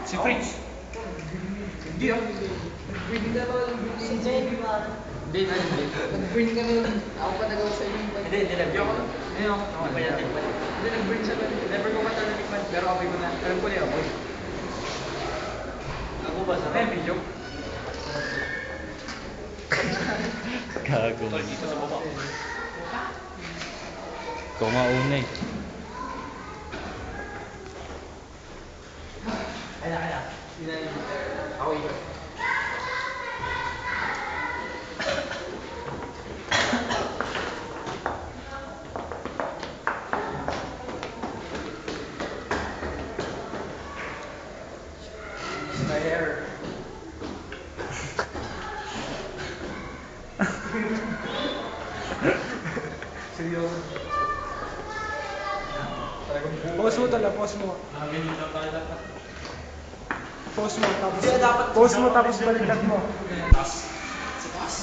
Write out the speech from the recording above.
Si Fritz. Hindi ah. Si Jenny ba? Hindi, hindi. Nag-burn ka nun. Ako pa nagawa sa inyo. Hindi, nag-burn. Hindi ako. Hindi, nag-burn siya. Never ko matalanikman. Pero okay ko na. Alam ko na yung amoy. Ako ba sa video? Gago man. Dito sa baba. Ikaw nga una eh. Kaya. Ako ikot. My hair. Seryoso. Pause mo tala, pause mo. Pause mo, tapos... Hindi, dapat- Pause mo, tapos baliktad mo. Si boss.